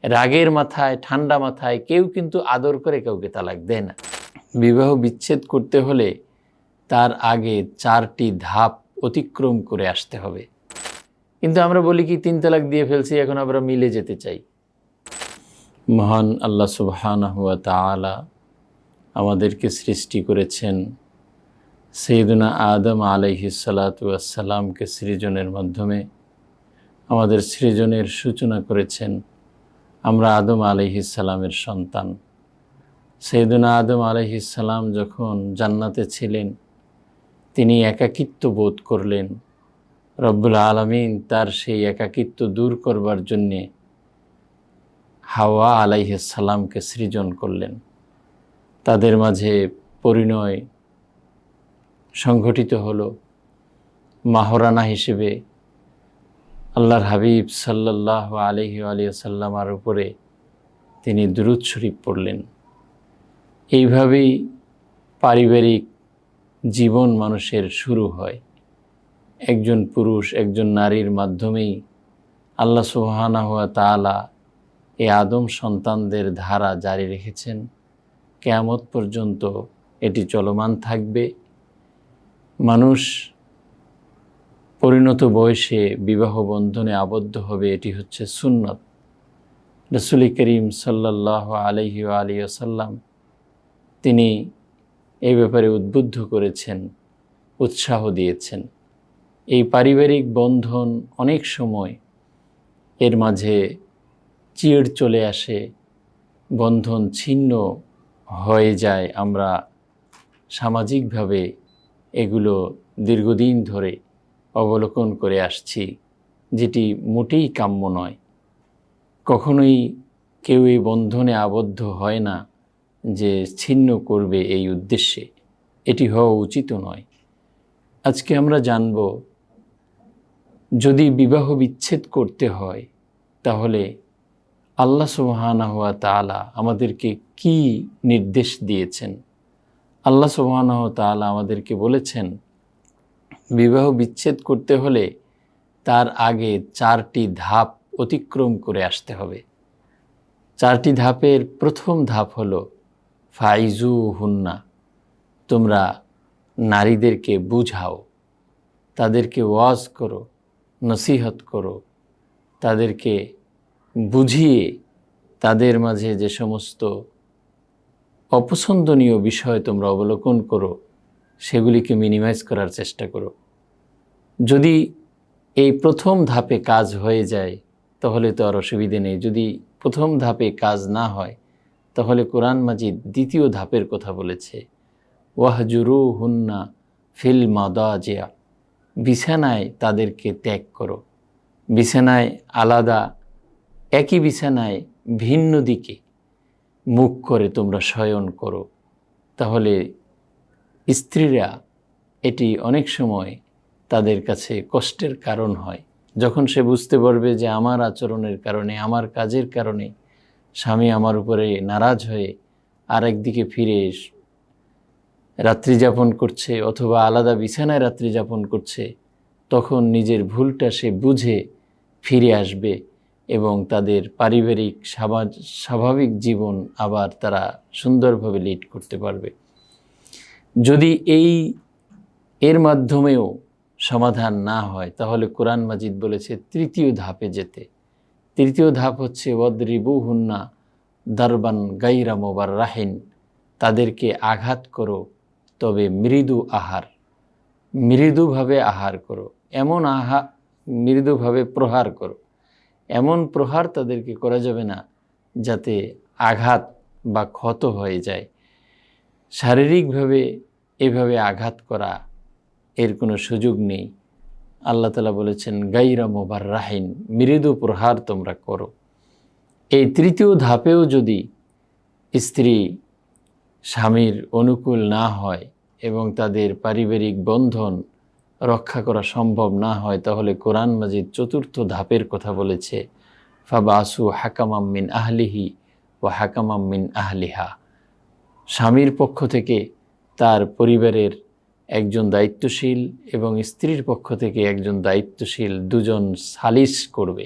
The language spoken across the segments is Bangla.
রাগের মাথায়, ঠান্ডা মাথায় কেউ কিন্তু আদর করে কাউকে তালাক দেয় না। বিবাহ বিচ্ছেদ করতে হলে তার আগে 4টি ধাপ অতিক্রম করে আসতে হবে। কিন্তু আমরা বলি কি 3 তালাক দিয়ে ফেলছি, এখন আমরা মিলে যেতে চাই। মহান আল্লাহ সুবহানাহু ওয়া তাআলা আমাদেরকে সৃষ্টি করেছেন, সাইয়্যিদুনা আদম আলাইহিস সালাতু ওয়াস সালামকে সৃজনের মাধ্যমে আমাদের সৃজনের সূচনা করেছেন। আমরা আদম আলাইহিস সালামের সন্তান। সাইয়্যিদুনা আদম আলাইহিস সালাম যখন জান্নাতে ছিলেন, তিনি একাকিত্ব বোধ করলেন। রব্বুল আলামিন তার সেই একাকিত্ব দূর করবার জন্যে হাওয়া আলাইহিস সালামকে সৃজন করলেন। তাদের মাঝে পরিণয় সংঘটিত হলো। মাহরানা হিসেবে আল্লাহর হাবিব সাল্লাল্লাহু আলাইহি ওয়াসাল্লামের উপরে তিনি দুরূদ শরীফ পড়লেন। এইভাবেই পারিবারিক জীবন মানুষের শুরু হয়। একজন পুরুষ একজন নারীর মাধ্যমেই আল্লাহ সুবহানাহু ওয়া তাআলা এই আদম সন্তানদের ধারা জারি রেখেছেন। কিয়ামত পর্যন্ত এটি চলমান থাকবে। মানুষ পরিণত বয়সে বিবাহ বন্ধনে আবদ্ধ হবে, এটি হচ্ছে সুন্নত। রাসূল করিম সাল্লাল্লাহু আলাইহি ওয়াসাল্লাম তিনি এই ব্যাপারে উদ্বুদ্ধ করেছেন, উৎসাহ দিয়েছেন। এই পারিবারিক বন্ধন অনেক সময় এর মাঝে চিড় চলে আসে, বন্ধন ছিন্ন হয়ে যায়। আমরা সামাজিকভাবে এগুলো দীর্ঘদিন ধরে অবলোকন করে আসছি, যেটি মোটেই কাম্য নয়। কখনোই কেউ এই বন্ধনে আবদ্ধ হয় না যে ছিন্ন করবে এই উদ্দেশ্যে, এটি হওয়া উচিত নয়। আজকে আমরা জানব, যদি বিবাহ বিচ্ছেদ করতে হয় তাহলে আল্লাহ সুবহানাহু ওয়া তাআলা আমাদেরকে কি নির্দেশ দিয়েছেন। আল্লাহ সুবহানাহু ওয়া তাআলা আমাদেরকে বলেছেন, বিবাহ বিচ্ছেদ করতে হলে তার আগে 4টি ধাপ অতিক্রম করে আসতে হবে। 4টি ধাপের প্রথম ধাপ হলো ফাইজুহুন্না, তোমরা নারীদেরকে বুঝাও, তাদেরকে ওয়াজ করো, নসিহত করো, তাদেরকে বুঝিয়ে তাদের মাঝে যে সমস্ত অপছন্দনীয় বিষয় তোমরা অবলোকন করো সেগুলিকে মিনিমাইজ করার চেষ্টা করো। যদি এই প্রথম ধাপে কাজ হয়ে যায় তাহলে তো আর অসুবিধে নেই। যদি প্রথম ধাপে কাজ না হয় তাহলে কোরআন মাজিদ দ্বিতীয় ধাপের কথা বলেছে, ওয়াহজুরুহুন্না ফিল মাদাজিয়া, বিছানায় তাদেরকে ত্যাগ করো। বিছানায় আলাদা, একই বিছানায় ভিন্ন দিকে মুখ করে তোমরা শয়ন করো। তাহলে স্ত্রীরা এটি অনেক সময় তাদের কাছে কষ্টের কারণ হয়। যখন সে বুঝতে পারবে যে আমার আচরণের কারণে, আমার কাজের কারণে স্বামী আমার উপরে নারাজ হয়ে আরেকদিকে ফিরে রাত্রি যাপন করছে অথবা আলাদা বিছানায় রাত্রি যাপন করছে, তখন নিজের ভুলটা সে বুঝে ফিরে আসবে এবং তাদের পারিবারিক স্বাভাবিক জীবন আবার তারা সুন্দরভাবে লিড করতে পারবে। যদি এর মাধ্যমেও সমাধান না হয় তাহলে কোরআন মাজিদ বলেছে তৃতীয় ধাপে যেতে। তৃতীয় ধাপ হচ্ছে ওয়াদরিবুহুন্না দারবান গাইরা মুবাররাহিন, তাদেরকে আঘাত করো তবে মৃদু আহার, মৃদুভাবে আহার করো, এমন মৃদুভাবে প্রহার করো। এমন প্রহার তাদেরকে করা যাবে না যাতে আঘাত বা ক্ষত হয়ে যায়। শারীরিকভাবে এভাবে আঘাত করা এর কোনো সুযোগ নেই। আল্লাহ তাআলা বলেছেন গাইরা মুবাররাহিন, মৃদু প্রহার তোমরা করো। এই তৃতীয় ধাপেও যদি স্ত্রী স্বামীর অনুকূল না হয় এবং তাদের পারিবারিক বন্ধন রক্ষা করা সম্ভব না হয় তাহলে কোরআন মাজিদ চতুর্থ ধাপের কথা বলেছে, ফাবাসু হাকামাম মিন আহলিহি ওয়া হাকামাম মিন আহলিহা, স্বামীর পক্ষ থেকে তার পরিবারের একজন দায়িত্বশীল এবং স্ত্রীর পক্ষ থেকে একজন দায়িত্বশীল দুজন সালিশ করবে।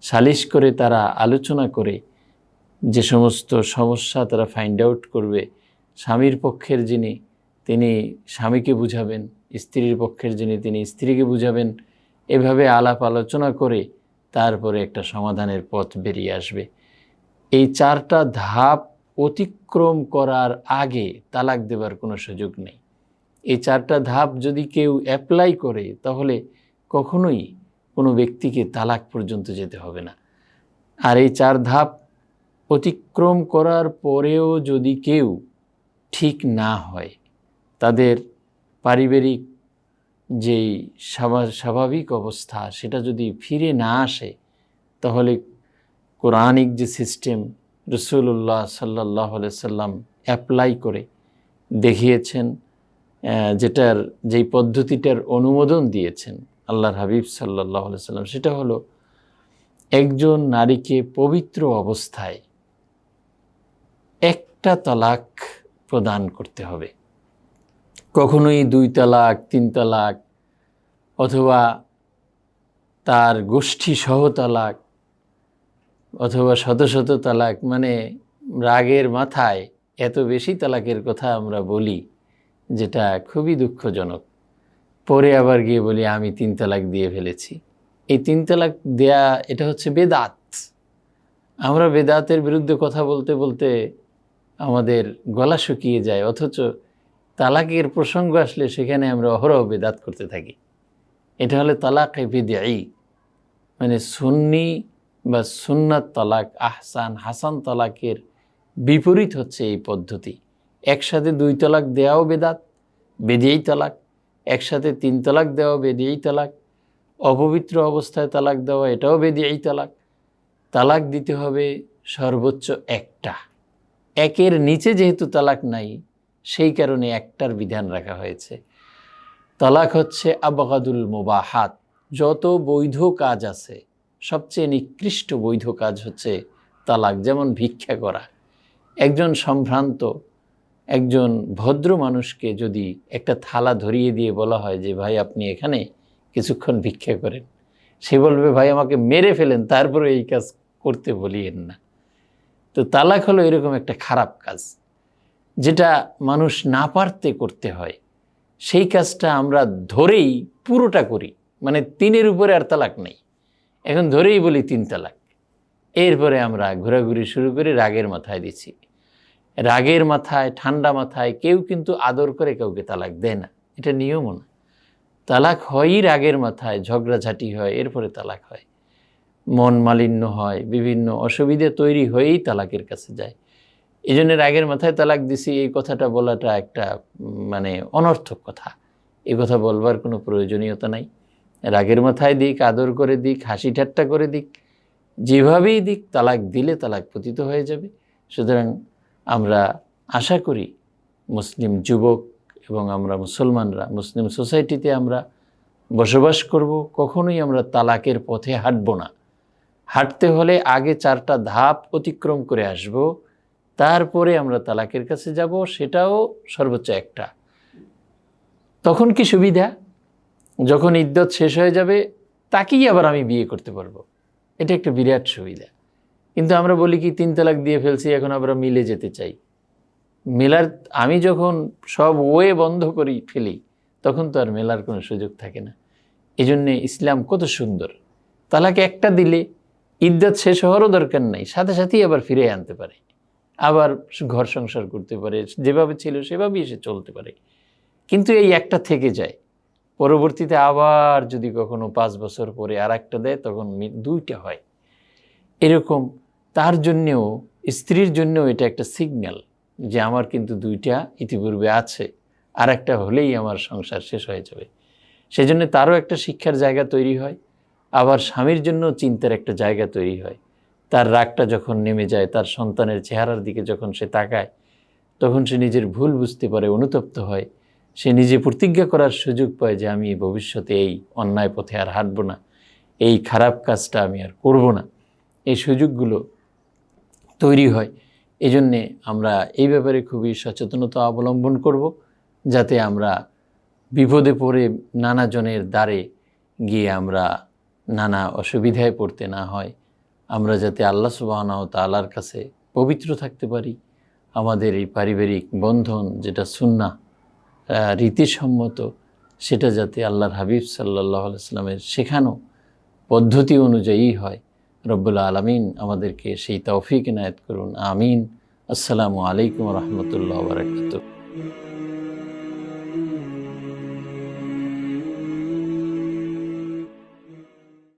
সালিশ করে তারা আলোচনা করে যে সমস্ত সমস্যা তারা ফাইন্ড আউট করবে, স্বামীর পক্ষের যিনি তিনি স্বামীকে বুঝাবেন, স্ত্রীর পক্ষের যিনি তিনি স্ত্রীকে বুঝাবেন, এভাবে আলাপ আলোচনা করে তারপরে একটা সমাধানের পথ বেরিয়ে আসবে। এই 4টা ধাপ অতিক্রম করার আগে তালাক দেবার কোনো সুযোগ নেই। এই 4টা ধাপ যদি কেউ অ্যাপ্লাই করে তাহলে কখনোই কোনো ব্যক্তিকে তালাক পর্যন্ত যেতে হবে না। আর এই 4 ধাপ অতিক্রম করার পরেও যদি কেউ ঠিক না হয়, তাদের পারিবারিক যেই স্বাভাবিক অবস্থা সেটা যদি ফিরে না আসে, তাহলে কোরআনিক যে সিস্টেম রাসূলুল্লাহ সাল্লাল্লাহু আলাইহি সাল্লাম অ্যাপ্লাই করে দেখিয়েছেন, যেই পদ্ধতিটার অনুমোদন দিয়েছেন আল্লাহর হাবিব সাল্লাল্লাহু আলাইহি সাল্লাম, সেটা হলো একজন নারীকে পবিত্র অবস্থায় একটা তালাক প্রদান করতে হবে। কখনোই 2 তালাক, 3 তালাক অথবা তার গোষ্ঠী সহ তালাক অথবা শত শত তালাক, মানে রাগের মাথায় এত বেশি তালাকের কথা আমরা বলি, যেটা খুবই দুঃখজনক। পরে আবার গিয়ে বলি আমি 3 তালাক দিয়ে ফেলেছি। এই 3 তালাক দেয়া এটা হচ্ছে বেদাত। আমরা বেদাতের বিরুদ্ধে কথা বলতে বলতে আমাদের গলা শুকিয়ে যায়, অথচ তালাকের প্রসঙ্গ আসলে সেখানে আমরা অহরহ বেদাত করতে থাকি। এটা হলো তালাকে বিদঈ, মানে সুন্নি বা সুন্নাত তালাক, আহসান হাসান তালাকের বিপরীত হচ্ছে এই পদ্ধতি। একসাথে 2 তালাক দেওয়াও বেদাত, বেদিই তালাক। একসাথে 3 তালাক দেওয়া বেদিই তালাক। অপবিত্র অবস্থায় তালাক দেওয়া এটাও বেদিই তালাক। তালাক দিতে হবে সর্বোচ্চ একটা। একের নিচে যেহেতু তালাক নাই, সেই কারণে একটার বিধান রাখা হয়েছে। তালাক হচ্ছে আবগাদুল মুবাহাত। যত বৈধ কাজ আছে সবচেয়ে নিকৃষ্ট বৈধ কাজ হচ্ছে তালাক। যেমন ভিক্ষা করা। একজন সম্ভ্রান্ত, একজন ভদ্র মানুষকে যদি একটা থালা ধরিয়ে দিয়ে বলা হয় যে ভাই আপনি এখানে কিছুক্ষণ ভিক্ষা করেন, সে বলবে ভাই আমাকে মেরে ফেলেন, তারপরে এই কাজ করতে বলিয়েন না। তো তালাক হলো এরকম একটা খারাপ কাজ, যেটা মানুষ না পারতে করতে হয়। সেই কাজটা আমরা ধরেই পুরোটা করি, মানে 3-এর উপরে আর তালাক নেই, এখন ধরেই বলি 3 তালাক। এরপরে আমরা ঘোরাঘুরি শুরু করে রাগের মাথায় দিচ্ছি। রাগের মাথায়, ঠান্ডা মাথায় কেউ কিন্তু আদর করে কাউকে তালাক দেয় না, এটা নিয়মও না। তালাক হয়ই রাগের মাথায়, ঝগড়াঝাটি হয়, এরপরে তালাক হয়, মন মালিন্য হয়, বিভিন্ন অসুবিধে তৈরি হয়েই তালাকের কাছে যায়। এই জন্য রাগের মাথায় তালাক দিছি এই কথাটা বলাটা একটা মানে অনর্থক কথা। এই কথা বলবার কোনো প্রয়োজনীয়তা নাই। রাগের মাথায় দিক, আদর করে দিক, হাসি ঠাট্টা করে দিক, যেভাবেই দিক, তালাক দিলে তালাক পতিত হয়ে যাবে। সুতরাং আমরা আশা করি মুসলিম যুবক এবং আমরা মুসলমানরা মুসলিম সোসাইটিতে আমরা বসবাস করব, কখনোই আমরা তালাকের পথে হাঁটব না। হাঁটতে হলে আগে 4টা ধাপ অতিক্রম করে আসব, তারপরে আমরা তালাকের কাছে যাব, সেটাও সর্বোচ্চ একটা। তখন কি সুবিধা, যখন ইদ্যত শেষ হয়ে যাবে তাকেই আবার আমি বিয়ে করতে পারবো, এটা একটা বিরাট সুবিধা। কিন্তু আমরা বলি কি 3 তালাক দিয়ে ফেলছি, এখন আমরা মিলে যেতে চাই। মেলার আমি যখন সব বন্ধ করি ফেলি, তখন তো আর মেলার কোনো সুযোগ থাকে না। এই জন্যে ইসলাম কত সুন্দর, তালাক একটা দিলে ইদ্যত শেষ হওয়ারও দরকার নাই, সাথে সাথেই আবার ফিরে আনতে পারে, আবার ঘর সংসার করতে পারে, যেভাবে ছিল সেভাবেই সে চলতে পারে। কিন্তু এই একটা থেকে যায়, পরবর্তীতে আবার যদি কখনো 5 বছর পরে আর একটা দেয়, তখন 2টা হয়। এরকম তার জন্যেও, স্ত্রীর জন্যও এটা একটা সিগন্যাল যে আমার কিন্তু 2টা ইতিপূর্বে আছে, আর একটা হলেই আমার সংসার শেষ হয়ে যাবে। সেজন্য তারও একটা শিক্ষার জায়গা তৈরি হয়, আবার স্বামীর জন্য চিন্তার একটা জায়গা তৈরি হয়। তার রাগটা যখন নেমে যায়, তার সন্তানের চেহারার দিকে যখন সে তাকায়, তখন সে নিজের ভুল বুঝতে পারে, অনুতপ্ত হয়, সে নিজে প্রতিজ্ঞা করার সুযোগ পায় যে আমি ভবিষ্যতে এই অন্যায় পথে আর হাঁটব না, এই খারাপ কাজটা আমি আর করব না। এই সুযোগগুলো তৈরি হয়। এই জন্যে আমরা এই ব্যাপারে খুবই সচেতনতা অবলম্বন করব, যাতে আমরা বিপদে পড়ে নানা জনের দ্বারে গিয়ে আমরা নানা অসুবিধায় পড়তে না হয়। আমরা যাতে আল্লাহ সুবহানাহু ওয়া তাআলার কাছে পবিত্র থাকতে পারি, আমাদের এই পারিবারিক বন্ধন যেটা সুন্নাহ রীতিসম্মত, সেটা যাতে আল্লাহর হাবিব সাল্লাল্লাহু আলাইহি ওয়াসাল্লামের শেখানো পদ্ধতি অনুযায়ী হয়, রব্বুল আলামিন আমাদেরকে সেই তৌফিক এনায়েত করুন। আমিন। আসসালামু আলাইকুম ওয়া রাহমাতুল্লাহি ওয়া বারাকাতুহু।